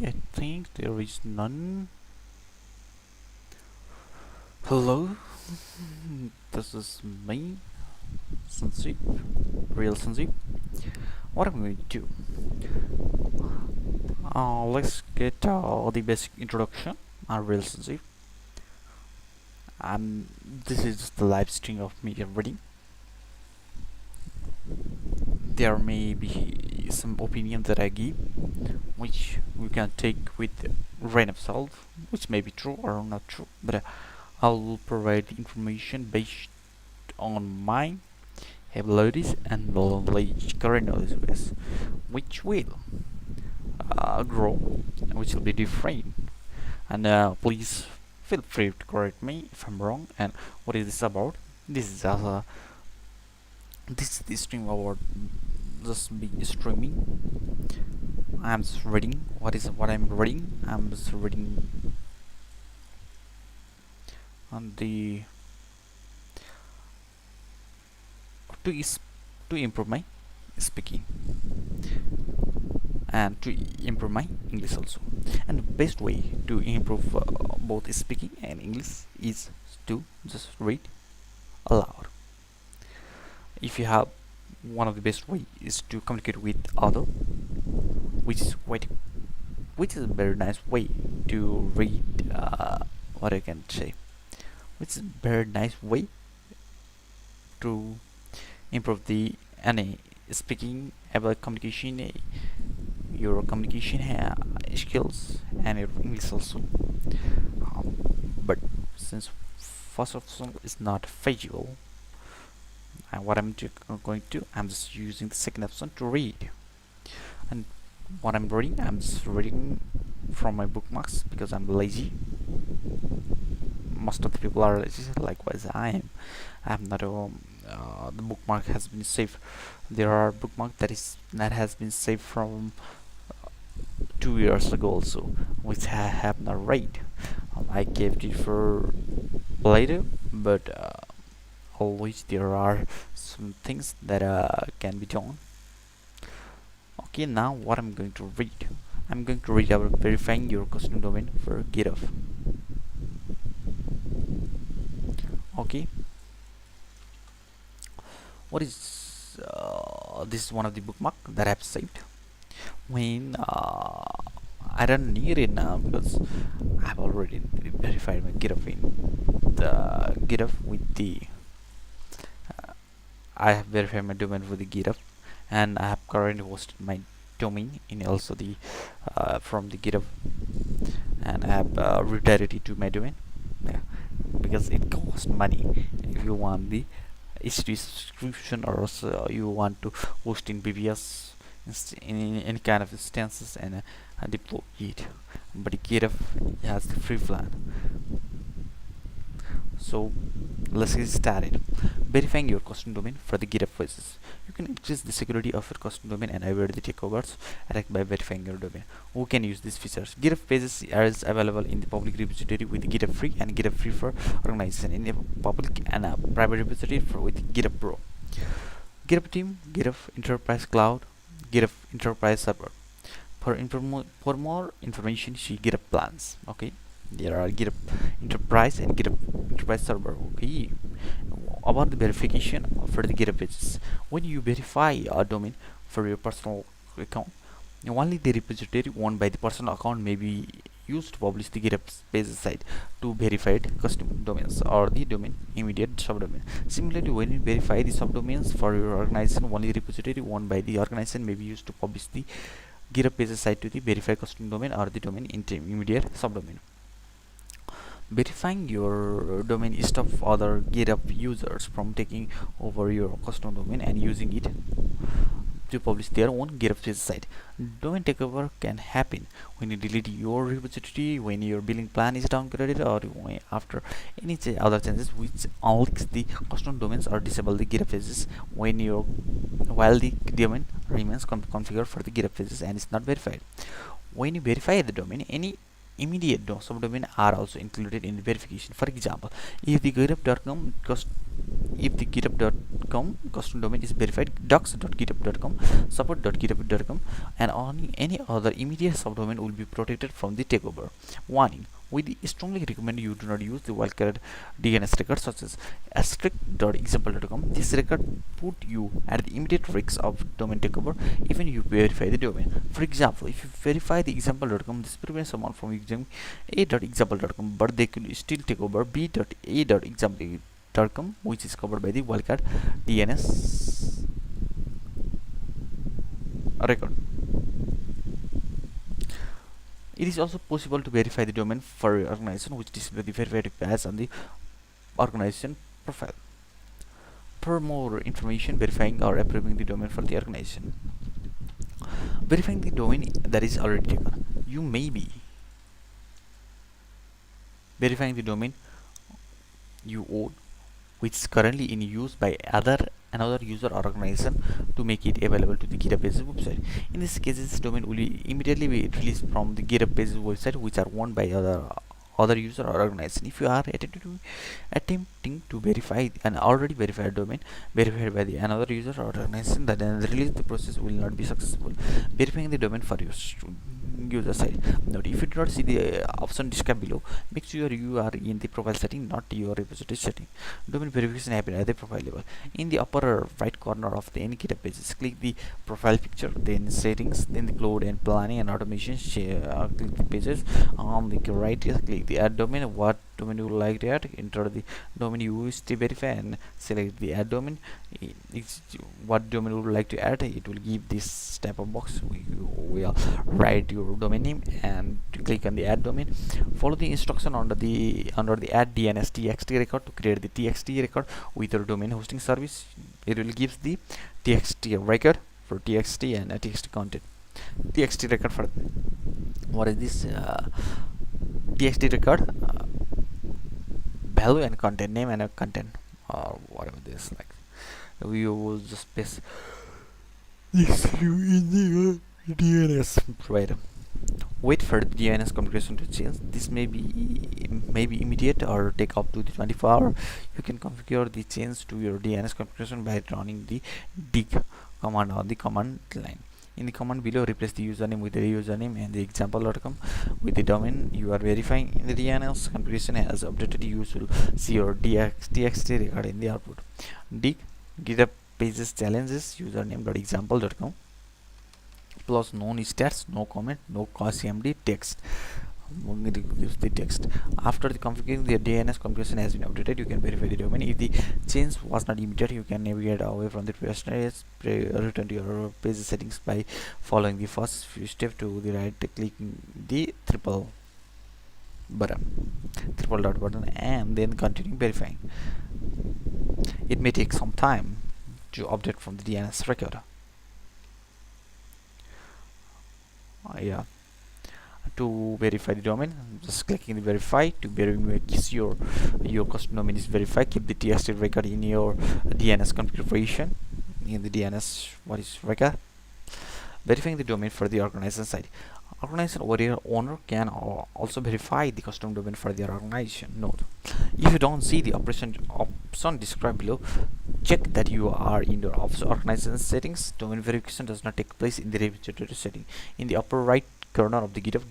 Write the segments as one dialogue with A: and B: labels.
A: I think there is none. Hello, this is me, Sanjeev, real Sanjeev. What I'm going to do? Let's get the basic introduction. I'm real Sanjeev. This is the live stream of me reading. There may be some opinion that I give, which we can take with grain of salt, which may be true or not true, but I'll provide information based on my abilities and knowledge, current knowledge base, which will grow, which will be different. And please feel free to correct me if I'm wrong. And what is this about? This is this is the stream about just be streaming. I'm just reading. What I'm reading? I'm just reading on the to is to improve my speaking and to improve my English also. And the best way to improve both speaking and English is to just read aloud. If you have one of the best way is to communicate with other, which is a very nice way to read. What I can say, which is a very nice way to improve the any speaking about communication, your communication skills and your English also. But since first of all is not feasible, and what going to I'm just using the second option to read. And what I'm reading, I'm just reading from my bookmarks because I'm lazy. Most of the people are lazy, likewise I am. I'm not the bookmark has been saved. There are bookmark that has been saved from 2 years ago also, which I have not read. I kept it for later, but always there are some things that can be done. Okay, now what I'm going to read? I'm going to read about verifying your custom domain for GitHub. Okay, what is this is one of the bookmark that I've saved. When I don't need it now because I've already verified my GitHub in the GitHub with the I have verified my domain for the GitHub, and I have currently hosted my domain in also the from the GitHub, and I have redirected to my domain. Yeah, because it costs money if you want the HD subscription, or also you want to host in BBS in any kind of instances and deploy it. But the GitHub has the free plan. So let's get started. Verifying your custom domain for the GitHub phases. You can increase the security of your custom domain and avoid the takeovers attacked by verifying your domain. Who can use these features? GitHub pages is available in the public repository with GitHub Free and GitHub Free for organization in the public and private repository with GitHub Pro. GitHub Team, GitHub Enterprise Cloud, GitHub Enterprise Server. For more information, see GitHub plans. Okay, there are GitHub Enterprise and GitHub Enterprise Server. Okay, about the verification for the GitHub pages. When you verify a domain for your personal account, only the repository owned by the personal account may be used to publish the GitHub pages site to verified custom domains or the domain immediate subdomain. Similarly, when you verify the subdomains for your organization, only the repository owned by the organization may be used to publish the GitHub pages site to the verified custom domain or the domain intermediate subdomain. Verifying your domain stops other GitHub users from taking over your custom domain and using it to publish their own GitHub page site. Domain takeover can happen when you delete your repository, when your billing plan is downgraded, or after any other changes which unlocks the custom domains or disable the GitHub pages while the domain remains configured for the GitHub pages and is not verified. When you verify the domain, any immediate subdomain are also included in the verification. For example, if the github.com custom domain is verified, docs.github.com, support.github.com, and any other immediate subdomain will be protected from the takeover. Warning: we strongly recommend you do not use the wildcard DNS records such as strict.example.com. This record put you at the immediate risk of domain takeover even you verify the domain. For example, if you verify the example.com, this prevents someone from using a.example.com, but they could still take over b.a.example.com, which is covered by the wildcard DNS record. It is also possible to verify the domain for your organization, which display the verified badge on the organization profile. For more information, verifying or approving the domain for the organization. Verifying the domain that is already taken. You may be verifying the domain you own, which is currently in use by another user or organization, to make it available to the GitHub Pages website. In this case, this domain will immediately be released from the GitHub Pages website, which are owned by other user or organization. If you are attempting to verify an already verified domain verified by another user or organization, then the release the process will not be successful. Verifying the domain for your user side. Note: if you do not see the option described below, make sure you are in the profile setting, not your repository setting. Domain verification happens at the profile level. In the upper right corner of the any GitHub pages, click the profile picture, then settings, then the cloud and planning and automation. Click the pages. On the right, click the add domain. What domain you would like to add? Enter the domain you wish to verify and select the add domain. What domain you would like to add? It will give this type of box. We will write your domain name and click on the add domain. Follow the instruction under the add DNS txt record to create the txt record with your domain hosting service. It will give the txt record for txt and txt content. Txt record for what is this? Txt record value and content name and a content or whatever this like. We will just paste this in the DNS provider. Wait for the DNS configuration to change. This may be immediate or take up to the 24 hours. You can configure the change to your DNS configuration by running the dig command on the command line. In the command below, replace the username with the username and the example.com with the domain you are verifying. In the DNS configuration has updated, you will see your txt record in the output. Dig GitHub pages challenges username.example.com plus known stats, no comment, no cmd text. Use the text. After the configuring, the DNS configuration has been updated. You can verify the domain. If the change was not immediate, you can navigate away from the page, return to your page settings by following the first few steps to the right, clicking the triple dot button, and then continue verifying. It may take some time to update from the DNS record. Yeah. To verify the domain, just clicking the verify to verify your custom domain is verified. Keep the txt record in your DNS configuration. In the DNS, what is record? Verifying the domain for the organization side. Organization or your owner can also verify the custom domain for their organization. Note: if you don't see the option described below, check that you are in your organization settings. Domain verification does not take place in the repository setting. In the upper right corner of the GitHub,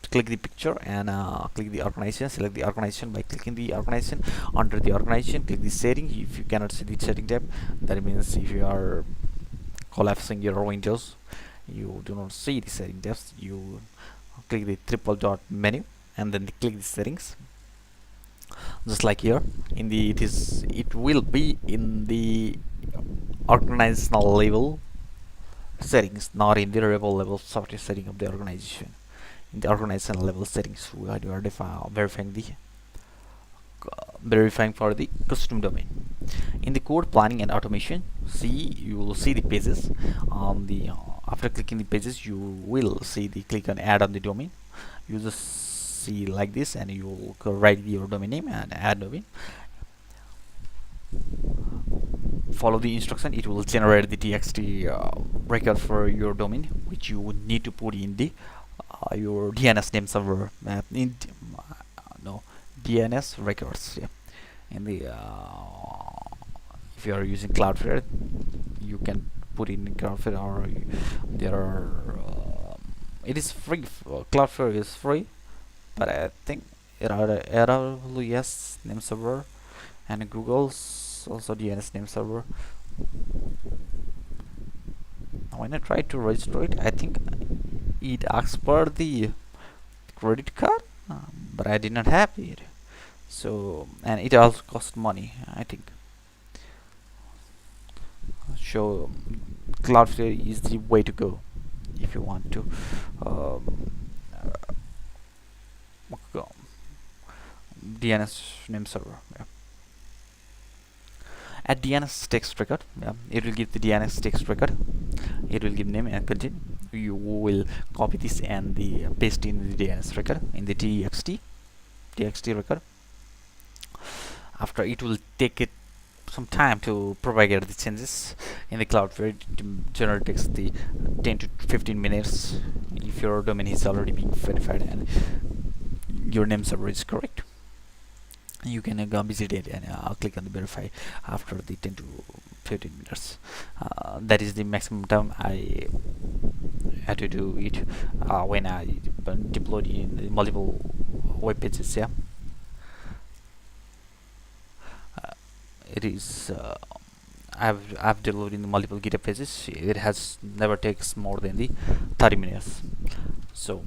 A: click the picture and click the organization. Select the organization by clicking the organization. Under the organization, click the setting. If you cannot see the setting tab, that means if you are collapsing your windows, you do not see the setting tabs. You click the triple dot menu and then click the settings. Just like here, it will be in the organizational level settings, not in the rebel level software setting of the organization. In the organizational level settings, we are verifying for the custom domain. In the code planning and automation, you will see the pages on the after clicking the pages, you will see the click on add on the domain. You just see like this, and you will write your domain name and add domain. Follow the instruction. It will generate the txt record for your domain, which you would need to put in the your DNS name server no DNS records, yeah. In the if you are using Cloudflare, you can put in Cloudflare, or there are it is free. Cloudflare is free, but I think AWS name server and Google's also DNS name server. When I try to register it, I think it asks for the credit card, but I did not have it. So, and it also cost money, I think. So Cloudflare is the way to go if you want to um, go DNS name server. Yeah. At DNS text record, yeah, it will give the DNS text record. It will give name and content. You will copy this and the paste in the DNS record in the txt record. After, it will take it some time to propagate the changes in the Cloudflare. It generally takes the 10 to 15 minutes if your domain is already being verified and your name server is correct. You can go visit it and click on the verify after the 10 to 15 minutes. That is the maximum time I had to do it when I deployed in the multiple web pages. Yeah, it is. I've deployed in the multiple GitHub pages. It has never takes more than the 30 minutes. So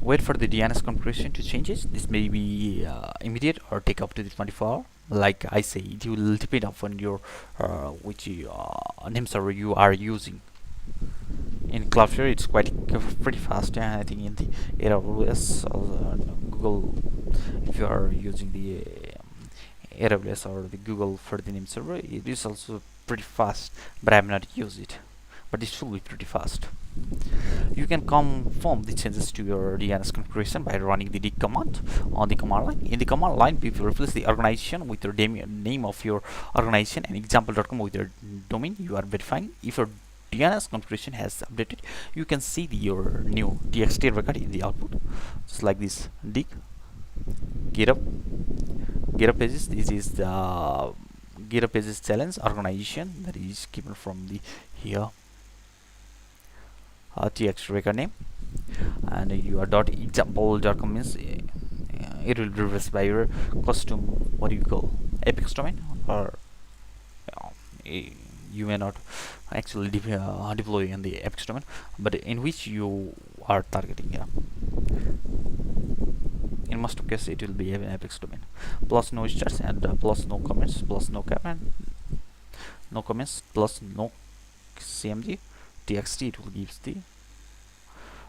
A: wait for the DNS configuration to changes. This may be immediate or take up to the 24 hour. Like I say, it will depend upon your which name server you are using. In Cloudflare, it's pretty fast, and I think in the AWS or Google, if you are using the AWS or the Google for the name server, it is also pretty fast. But I have not used it, but it should be pretty fast. You can confirm the changes to your DNS configuration by running the dig command on the command line. In the command line, if you replace the organization with your name of your organization and example.com with your domain, you are verifying. If your DNS configuration has updated, you can see your new txt record in the output, just like this. Dig GitHub pages. This is the GitHub pages challenge organization that is given from the here. Txt record name, and your .example.com means it will be replaced by your custom, what do you call, Apex domain, or you may not actually deploy in the Apex domain, but in which you are targeting. Yeah, in most of cases it will be an Apex domain. Plus no stars and plus no comments, plus no cap and no comments, plus no cmd txt. It will give the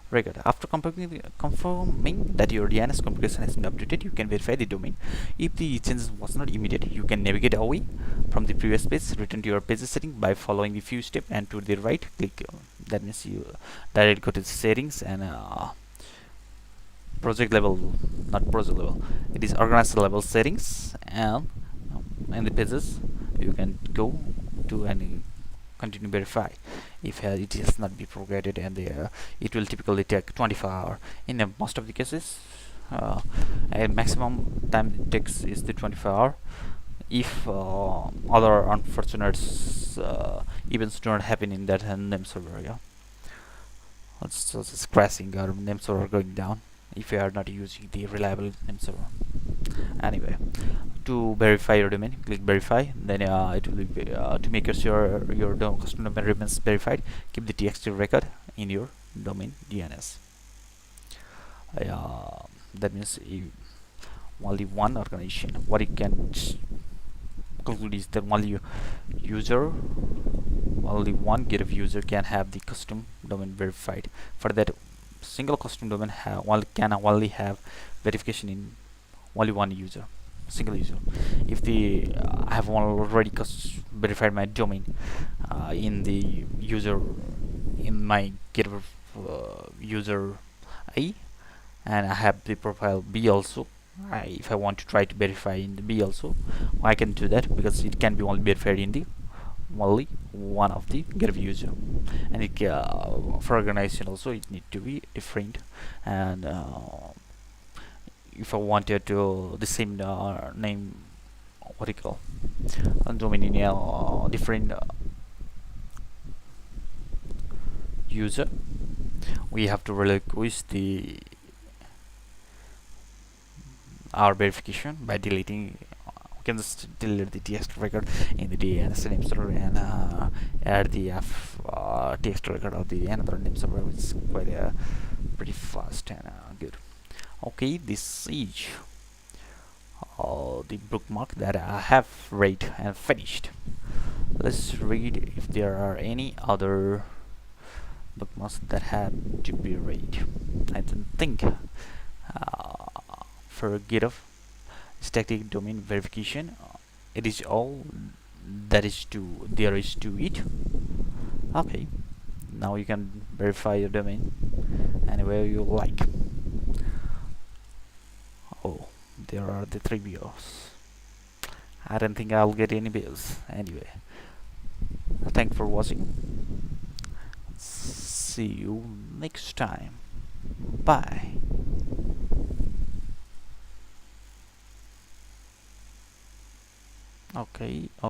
A: record. After confirming that your DNS configuration has been updated, you can verify the domain. If the changes was not immediate, you can navigate away from the previous page, return to your page setting by following the few steps, and to the right click. That means you directly go to the settings and project level, not project level, it is organizer level settings, and in the pages you can go to and continue verify if it has not been propagated, and it will typically take 24 hours. In most of the cases, a maximum time it takes is the 24 hours. If other unfortunate events do not happen in that name server, yeah, it's crashing or name server going down if you are not using the reliable name server. Anyway, to verify your domain, click verify. Then it will be to make sure your custom domain remains verified, keep the txt record in your domain DNS. That means only one organization. What you can conclude is that only one GitHub user can have the custom domain verified. For that single custom domain can only have verification in only one user, single user. If the I have already verified my domain in the user, in my GitHub user A, and I have the profile B also. If I want to try to verify in the B also, I can do that, because it can be only verified in the only one of the GitHub user, and it for organization also it need to be different. And if I wanted to the same name, what do you call, domain in a different user, we have to relinquish the our verification by deleting. We can just delete the txt record in the DNS name server and add the txt record of the another name server, which is quite pretty fast and good. Okay, this is the bookmark that I have read and finished. Let's read if there are any other bookmarks that have to be read. I don't think for GitHub static domain verification, it is all that is to there is to it. Okay, now you can verify your domain anywhere you like. Oh, there are the 3 bills. I don't think I'll get any bills anyway. Thanks for watching. See you next time. Bye. Okay.